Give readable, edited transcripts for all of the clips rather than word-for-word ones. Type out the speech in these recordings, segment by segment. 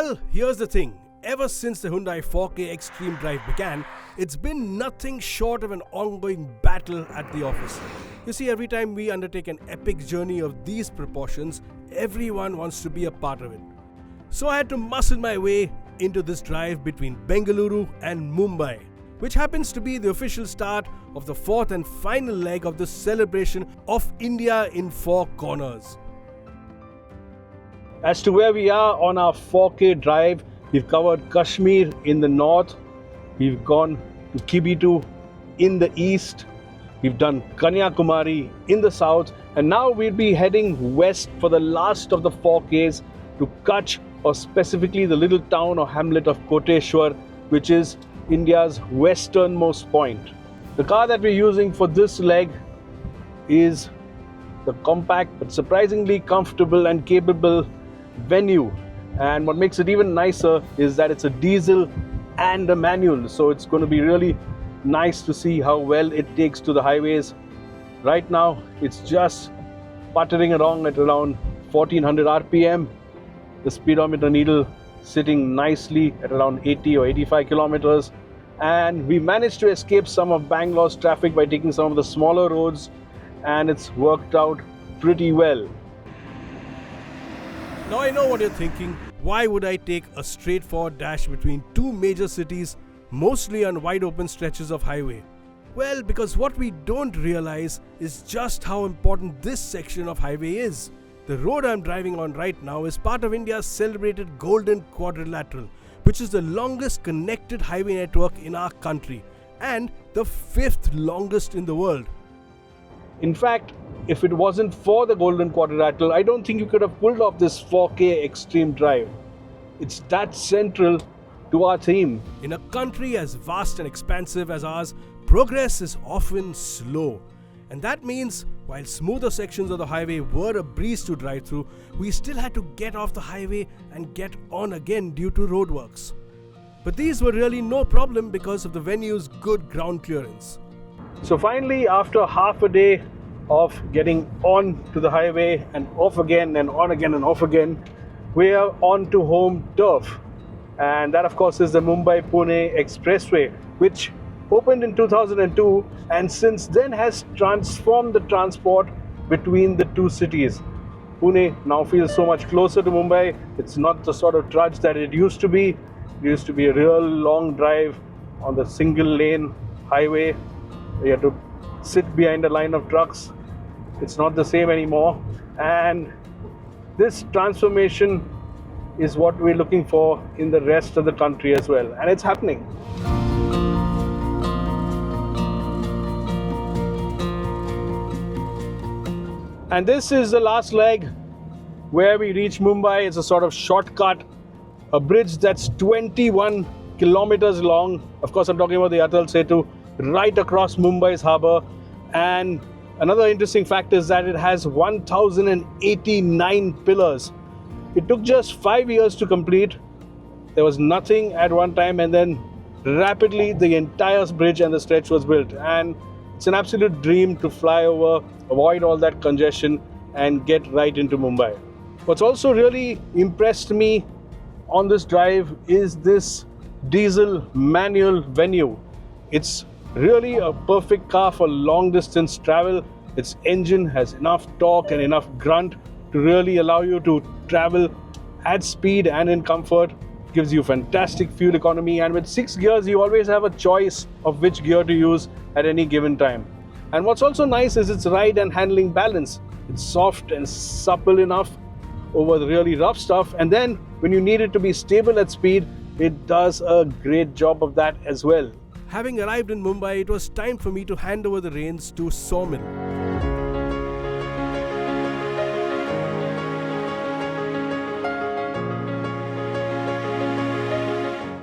Well, here's the thing. Ever since the Hyundai 4K Extreme Drive began, it's been nothing short of an ongoing battle at the office. You see, every time we undertake an epic journey of these proportions, everyone wants to be a part of it. So I had to muscle my way into this drive between Bengaluru and Mumbai, which happens to be the official start of the fourth and final leg of the celebration of India in four corners. As to where we are on our 4K drive, we've covered Kashmir in the north, we've gone to Kibitu in the east, we've done Kanyakumari in the south, and now we'll be heading west for the last of the 4Ks to Kutch, or specifically the little town or hamlet of Koteshwar, which is India's westernmost point. The car that we're using for this leg is the compact but surprisingly comfortable and capable Venue, and what makes it even nicer is that it's a diesel and a manual, so it's going to be really nice to see how well it takes to the highways. Right now it's just puttering along at around 1400 rpm, the speedometer needle sitting nicely at around 80 or 85 kilometers, and we managed to escape some of Bangalore's traffic by taking some of the smaller roads, and it's worked out pretty well. Now I know what you're thinking. Why would I take a straightforward dash between two major cities, mostly on wide open stretches of highway? Well, because what we don't realize is just how important this section of highway is. The road I'm driving on right now is part of India's celebrated Golden Quadrilateral, which is the longest connected highway network in our country and the fifth longest in the world. In fact, if it wasn't for the Golden Quadrilateral, I don't think you could have pulled off this 4K Extreme Drive. It's that central to our theme. In a country as vast and expansive as ours, progress is often slow. And that means, while smoother sections of the highway were a breeze to drive through, we still had to get off the highway and get on again due to roadworks. But these were really no problem because of the venue's good ground clearance. So finally, after half a day of getting on to the highway and off again and on again and off again, we are on to home turf. And that of course is the Mumbai-Pune Expressway, which opened in 2002 and since then has transformed the transport between the two cities. Pune now feels so much closer to Mumbai. It's not the sort of trudge that it used to be. It used to be a real long drive on the single lane highway. You had to sit behind a line of trucks. It's not the same anymore, and this transformation is what we're looking for in the rest of the country as well, and it's happening. And this is the last leg where we reach Mumbai. It's a sort of shortcut, a bridge that's 21 kilometers long. Of course, I'm talking about the Atal Setu, right across Mumbai's harbour. And another interesting fact is that it has 1089 pillars. It took just 5 years to complete. There was nothing at one time, and then rapidly the entire bridge and the stretch was built. And it's an absolute dream to fly over, avoid all that congestion and get right into Mumbai. What's also really impressed me on this drive is this diesel manual Venue. It's really a perfect car for long distance travel. Its engine has enough torque and enough grunt to really allow you to travel at speed and in comfort. It gives you fantastic fuel economy, and with 6 gears you always have a choice of which gear to use at any given time. And what's also nice is its ride and handling balance. It's soft and supple enough over the really rough stuff, and then when you need it to be stable at speed, it does a great job of that as well. Having arrived in Mumbai, it was time for me to hand over the reins to Saumil.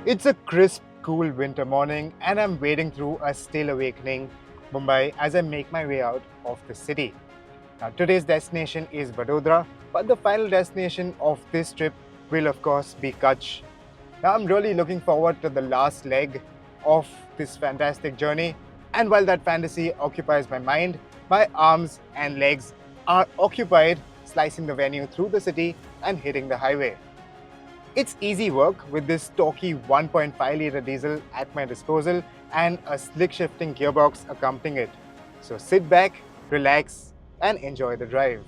It's a crisp, cool winter morning and I'm wading through a still awakening Mumbai as I make my way out of the city. Now, today's destination is Vadodara, but the final destination of this trip will of course be Kutch. Now, I'm really looking forward to the last leg of this fantastic journey, and while that fantasy occupies my mind, my arms and legs are occupied slicing the venue through the city and hitting the highway. It's easy work with this torquey 1.5-litre diesel at my disposal and a slick shifting gearbox accompanying it. So sit back, relax, and enjoy the drive.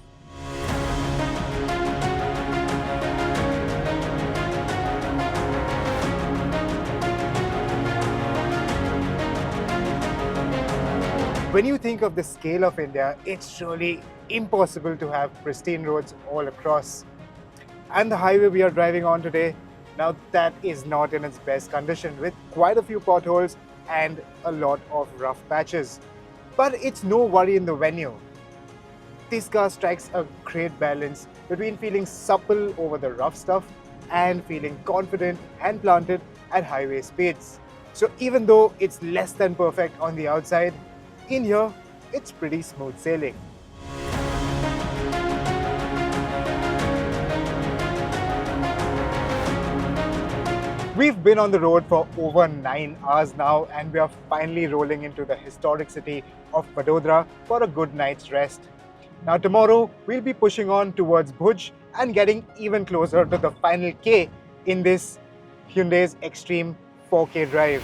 When you think of the scale of India, it's really impossible to have pristine roads all across. And the highway we are driving on today, now that is not in its best condition with quite a few potholes and a lot of rough patches. But it's no worry in the venue. This car strikes a great balance between feeling supple over the rough stuff and feeling confident and planted at highway speeds. So even though it's less than perfect on the outside, in here, it's pretty smooth sailing. We've been on the road for over 9 hours now and we are finally rolling into the historic city of Vadodara for a good night's rest. Now tomorrow, we'll be pushing on towards Bhuj and getting even closer to the final K in this Hyundai's Extreme 4K drive.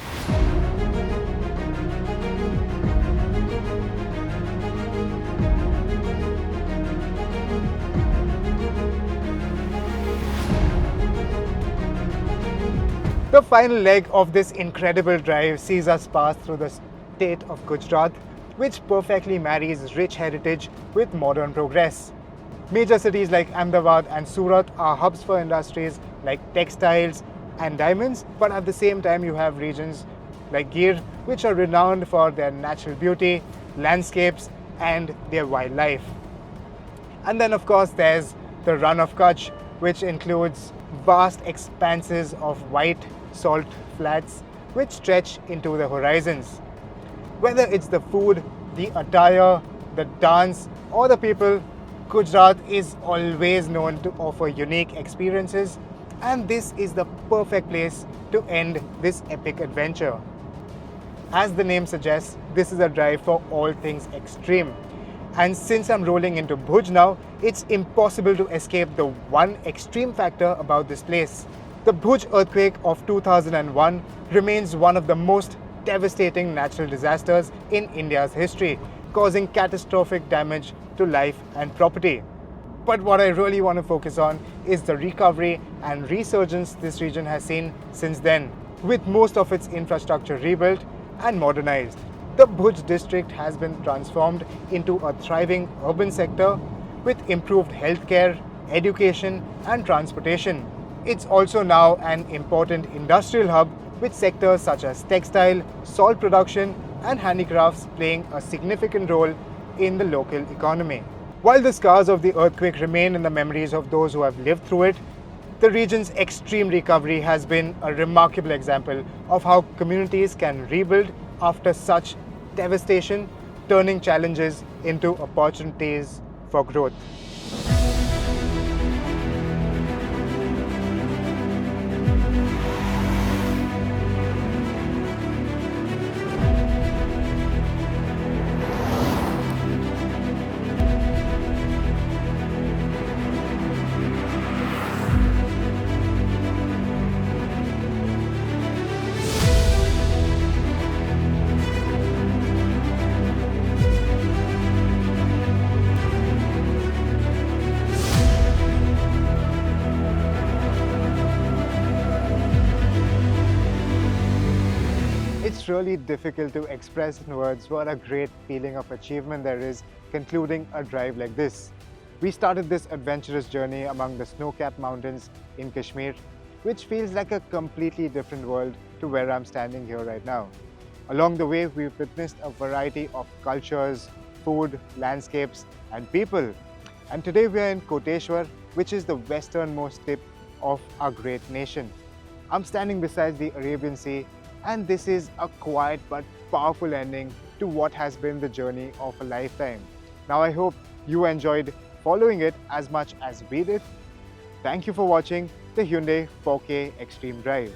The final leg of this incredible drive sees us pass through the state of Gujarat, which perfectly marries rich heritage with modern progress. Major cities like Ahmedabad and Surat are hubs for industries like textiles and diamonds, but at the same time you have regions like Gir, which are renowned for their natural beauty, landscapes and their wildlife. And then of course there's the Run of Kutch, which includes vast expanses of white salt flats which stretch into the horizons. Whether it's the food, the attire, the dance or the people, Gujarat is always known to offer unique experiences, and this is the perfect place to end this epic adventure. As the name suggests, this is a drive for all things extreme. And since I'm rolling into Bhuj now, it's impossible to escape the one extreme factor about this place. The Bhuj earthquake of 2001 remains one of the most devastating natural disasters in India's history, causing catastrophic damage to life and property. But what I really want to focus on is the recovery and resurgence this region has seen since then, with most of its infrastructure rebuilt and modernized. The Bhuj district has been transformed into a thriving urban sector with improved healthcare, education and transportation. It's also now an important industrial hub with sectors such as textile, salt production and handicrafts playing a significant role in the local economy. While the scars of the earthquake remain in the memories of those who have lived through it, the region's extreme recovery has been a remarkable example of how communities can rebuild after such devastation, turning challenges into opportunities for growth. It's really difficult to express in words what a great feeling of achievement there is concluding a drive like this. We started this adventurous journey among the snow-capped mountains in Kashmir, which feels like a completely different world to where I'm standing here right now. Along the way, we've witnessed a variety of cultures, food, landscapes, and people. And today we are in Koteshwar, which is the westernmost tip of our great nation. I'm standing beside the Arabian Sea, and this is a quiet but powerful ending to what has been the journey of a lifetime. Now I hope you enjoyed following it as much as we did. Thank you for watching the Hyundai 4K Extreme Drive.